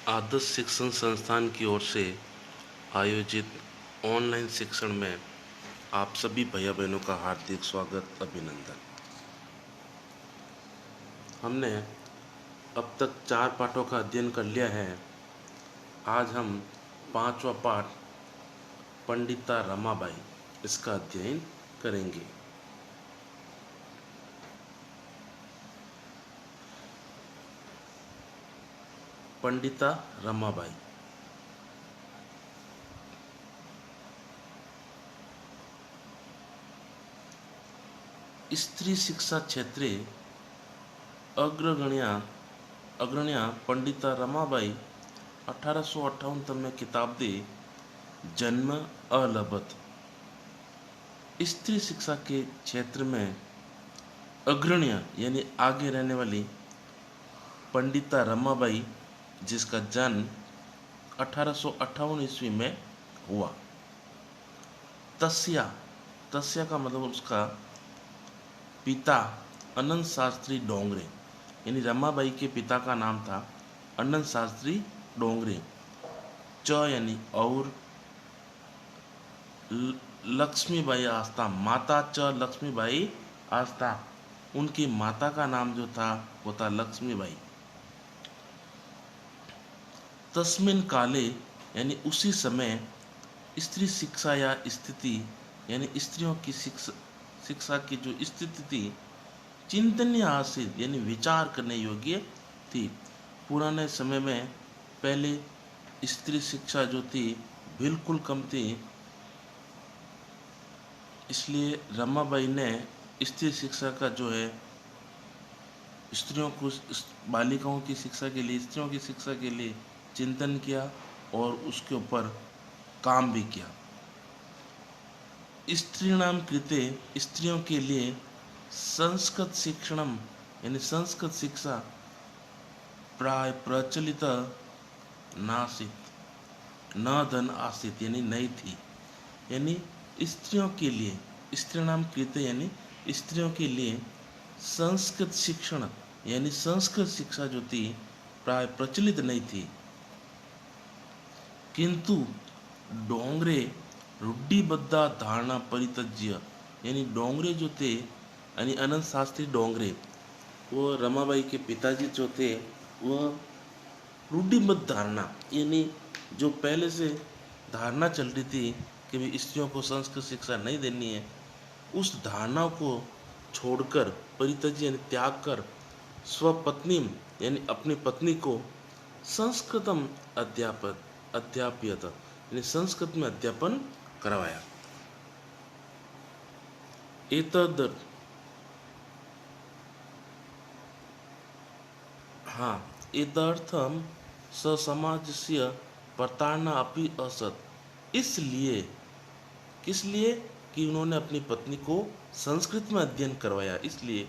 आदर्श शिक्षण संस्थान की ओर से आयोजित ऑनलाइन शिक्षण में आप सभी भैया बहनों का हार्दिक स्वागत, अभिनंदन। हमने अब तक 4 पाठों का अध्ययन कर लिया है। आज हम 5वां पाठ पंडिता रमाबाई इसका अध्ययन करेंगे। पंडिता रमाबाई स्त्री शिक्षा क्षेत्रे अग्रण्या पंडिता रमाबाई 1858 तमे किताब दे जन्म अलभत। स्त्री शिक्षा के क्षेत्र में अग्रण्य यानी आगे रहने वाली पंडिता रमाबाई, जिसका जन्म 1858 ईस्वी में हुआ। तस्या तस्या का मतलब उसका पिता अनंत शास्त्री डोंगरे, यानी रमाबाई के पिता का नाम था अनंत शास्त्री डोंगरे। च यानी और, लक्ष्मीबाई आस्था, माता च लक्ष्मीबाई आस्था, उनकी माता का नाम जो था वो था लक्ष्मीबाई। तस्मिन काले यानी उसी समय स्त्री शिक्षा या स्थिति यानी स्त्रियों की शिक्षा की जो स्थिति थी चिंतनीय हासिल यानी विचार करने योग्य थी। पुराने समय में पहले स्त्री शिक्षा जो थी बिल्कुल कम थी, इसलिए रमाबाई ने स्त्री शिक्षा का जो है स्त्रियों को, बालिकाओं की शिक्षा के लिए, स्त्रियों की शिक्षा के लिए चिंतन किया और उसके ऊपर काम भी किया। स्त्रीणाम कृते, स्त्रियों के लिए संस्कृत शिक्षणम यानी संस्कृत शिक्षा प्राय प्रचलित नासित न धन आसित यानी नहीं थी। यानी स्त्रियों के लिए, स्त्रीणाम कृते यानी स्त्रियों के लिए संस्कृत शिक्षण यानी संस्कृत शिक्षा जो थी प्राय प्रचलित नहीं थी। किंतु डोंगरे रूढ़िबद्ध धारणा परित्यज्य, यानी डोंगरे जो थे यानी अनंत शास्त्री डोंगरे, वो रमाबाई के पिताजी जो थे वह रूढ़िबद्ध धारणा यानी जो पहले से धारणा चल रही थी कि भी स्त्रियों को संस्कृत शिक्षा नहीं देनी है, उस धारणा को छोड़कर, परित्यज्य यानी त्याग कर, स्वपत्नी यानी अपनी पत्नी को संस्कृतम अध्याप्यत यानी संस्कृत में अध्यापन करवाया। एतद एतदर्थम स समाजस्य प्रताड़ना अपि असत, इसलिए, किस लिए कि उन्होंने अपनी पत्नी को संस्कृत में अध्ययन करवाया, इसलिए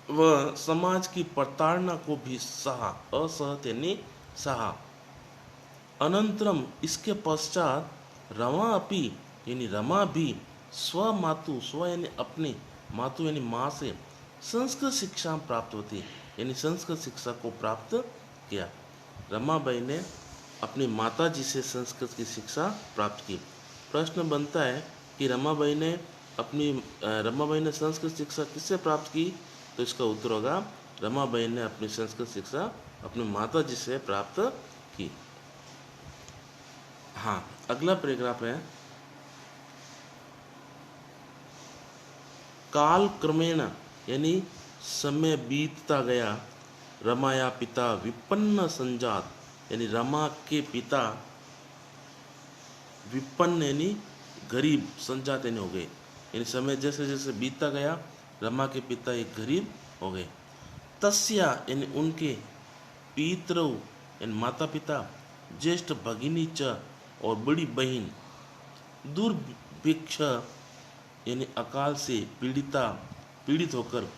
वह समाज की प्रताड़ना को भी सहा, असहत यानी सहा। अनंतरम इसके पश्चात रमा अपि यानी रमा भी स्व मातु, स्व यानी अपनी, मातु यानी माँ से संस्कृत शिक्षा प्राप्त होती यानी संस्कृत शिक्षा को प्राप्त किया। रमाबाई ने अपनी माता जी से संस्कृत की शिक्षा प्राप्त की। प्रश्न बनता है कि रमाबाई ने संस्कृत शिक्षा किससे प्राप्त की, तो इसका उत्तर होगा रमाबाई ने अपनी संस्कृत शिक्षा अपनी माता जी से प्राप्त की। अगला पैराग्राफ है, काल क्रमेण यानी समय बीतता गया, रमाया पिता विपन्न संजात, यानी रमा के पिता विपन्न यानी गरीब, संजात यानी हो गए, यानी समय जैसे जैसे बीतता गया रमा के पिता एक गरीब हो गए। तस्या यानी उनके, पितरौ यानी माता पिता, ज्येष्ठ भगिनी च और बड़ी बहन, दुर्भिक्ष यानी अकाल से पीड़ित होकर,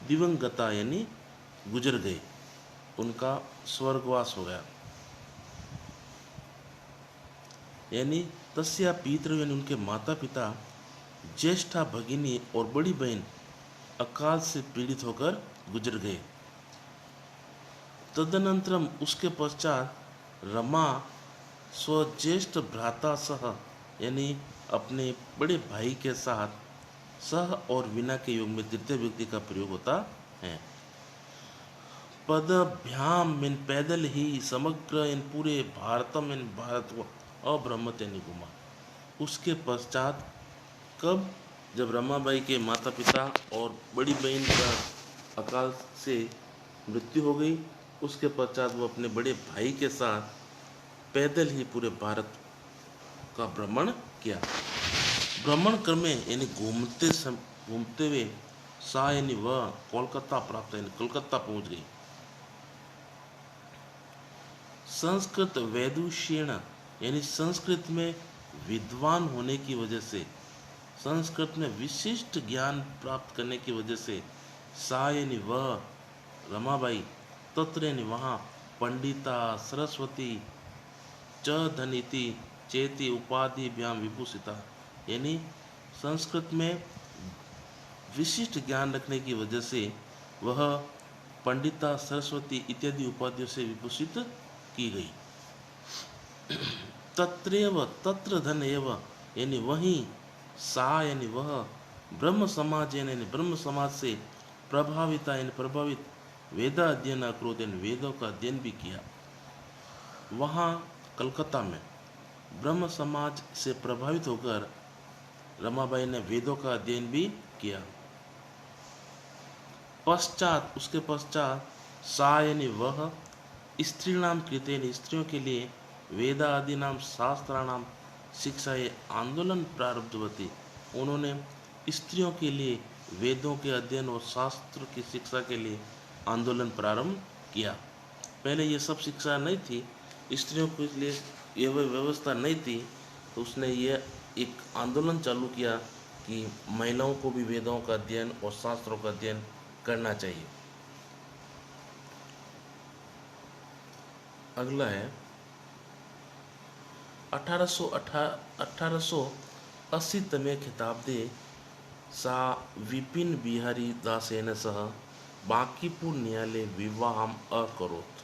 दिवंगता यानी गुजर गए, उनका स्वर्गवास हो गया। यानी तस्या पितरौ यानी उनके माता पिता, ज्येष्ठा भगिनी और बड़ी बहन अकाल से पीड़ित होकर गुजर गए। तदनंतरम उसके पश्चात रमा स्वज्येष्ठ भ्राता सह यानी अपने बड़े भाई के साथ सह और विना के योग में तृतीय व्यक्ति का प्रयोग होता है। पदभ्याम इन पैदल ही समग्र इन पूरे भारतम इन भारत को अब्रह्मत यानी घुमा। उसके पश्चात कब, जब रमाबाई के माता पिता और बड़ी बहन का अकाल से मृत्यु हो गई, उसके पश्चात वो अपने बड़े भाई के साथ पैदल ही पूरे भारत का भ्रमण किया। भ्रमण क्रमे यानी घूमते हुए सा यानी वह कोलकाता प्राप्त यानी कोलकाता पहुंच गई। संस्कृत वैदुष्येण यानी संस्कृत में विद्वान होने की वजह से, संस्कृत में विशिष्ट ज्ञान प्राप्त करने की वजह से सा यानी वह रमाबाई तत्र यानी वहाँ पंडिता सरस्वती च धनिति चेति उपाधि व्याम विभूषिता यानी संस्कृत में विशिष्ट ज्ञान रखने की वजह से वह पंडिता सरस्वती इत्यादि उपाधियों से विभूषित की गई। तत्रैव तत्र धन एव यानी वहीं सा यानी वह ब्रह्म समाज यानी ब्रह्म समाज से प्रभाविता यानी प्रभावित वेदा अध्ययन अक्रोध यानी वेदों का अध्ययन भी किया। वहाँ कलकत्ता में ब्रह्म समाज से प्रभावित होकर रमाबाई ने वेदों का अध्ययन भी किया। पश्चात उसके पश्चात सा यानी वह स्त्रीणाम कृते यानी स्त्रियों के लिए वेदा आदि नाम शास्त्राणाम शिक्षा ये आंदोलन प्रारब्धवती। उन्होंने स्त्रियों के लिए वेदों के अध्ययन और शास्त्र की शिक्षा के लिए आंदोलन प्रारंभ किया। पहले ये सब शिक्षा नहीं थी, स्त्रियों के लिए यह व्यवस्था नहीं थी, तो उसने ये एक आंदोलन चालू किया कि महिलाओं को भी वेदों का अध्ययन और शास्त्रों का अध्ययन करना चाहिए। अगला है 1880 तमे खिताब्दे सा विपिन बिहारी दासेन सह बांकीपुर न्यायालय विवाहम अकरोत्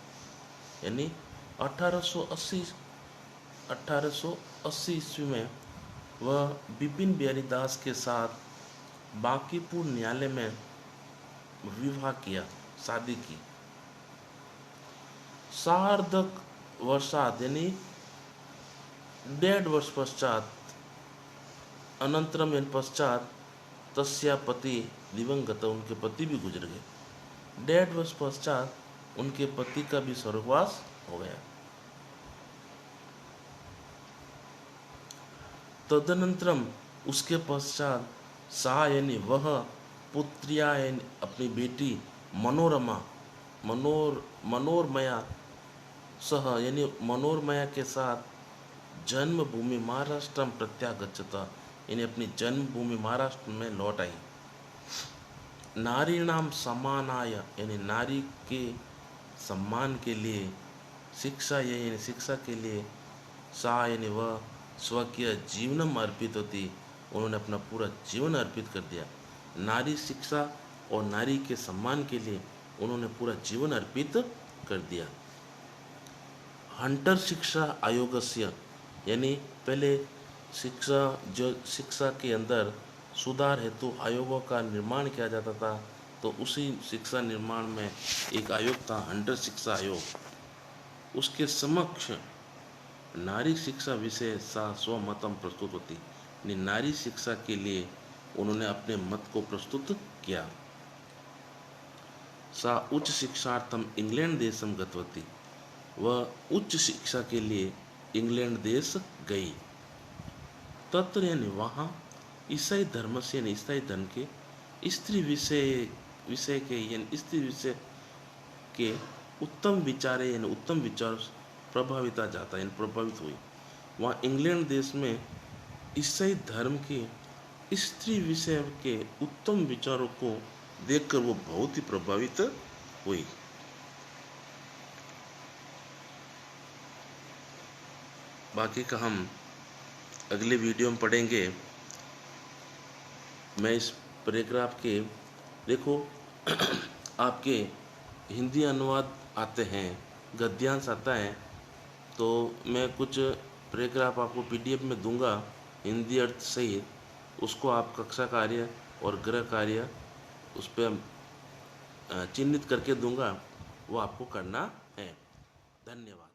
यानी 1880 ईस्वी में वह विपिन बिहारी दास के साथ बांकीपुर न्यायालय में विवाह किया, शादी की। सार्धक वर्षात यानी 1.5 वर्ष पश्चात अनंतरम इन पश्चात तस्या पति दिवंगत उनके पति भी गुजर गए। 1.5 वर्ष पश्चात उनके पति का भी स्वर्गवास हो गया। तदनंतरम उसके पश्चात सा यानी वह पुत्रिया यानी अपनी बेटी मनोरमया सह यानी मनोरमया के साथ जन्मभूमि महाराष्ट्र प्रत्यागच्छता यानी अपनी जन्मभूमि महाराष्ट्र में लौट आई। नारीणाम समानाय यानी नारी के सम्मान के लिए शिक्षा यानी शिक्षा के लिए सा यानी वह स्वकीय जीवनम अर्पित होती। उन्होंने अपना पूरा जीवन अर्पित कर दिया। नारी शिक्षा और नारी के सम्मान के लिए उन्होंने पूरा जीवन अर्पित कर दिया। हंटर शिक्षा आयोगस्य यानी पहले शिक्षा के अंदर सुधार हेतु आयोगों का निर्माण किया जाता था, तो उसी शिक्षा निर्माण में एक आयोग था हंटर शिक्षा आयोग। उसके समक्ष नारी शिक्षा विषय सा स्वमतम प्रस्तुत होती। नारी शिक्षा के लिए उन्होंने अपने मत को प्रस्तुत किया। सा उच्च शिक्षार्थम इंग्लैंड देशम गतवती, वह उच्च शिक्षा के लिए इंग्लैंड देश गई। तत्र यानी वहाँ ईसाई धर्म से यानी ईसाई धर्म के स्त्री विषय के यानी स्त्री विषय के उत्तम विचारे यानी उत्तम विचार प्रभावित जाता यानी प्रभावित हुई। वहाँ इंग्लैंड देश में ईसाई धर्म के स्त्री विषय के उत्तम विचारों को देखकर वो बहुत ही प्रभावित हुई। बाकी का हम अगले वीडियो में पढ़ेंगे। मैं इस पैराग्राफ के देखो आपके हिंदी अनुवाद आते हैं, गद्यांश आता है, तो मैं कुछ पैराग्राफ आपको पीडीएफ में दूंगा हिंदी अर्थ सहित। उसको आप कक्षा कार्य और गृह कार्य उस पर चिन्हित करके दूंगा, वो आपको करना है। धन्यवाद।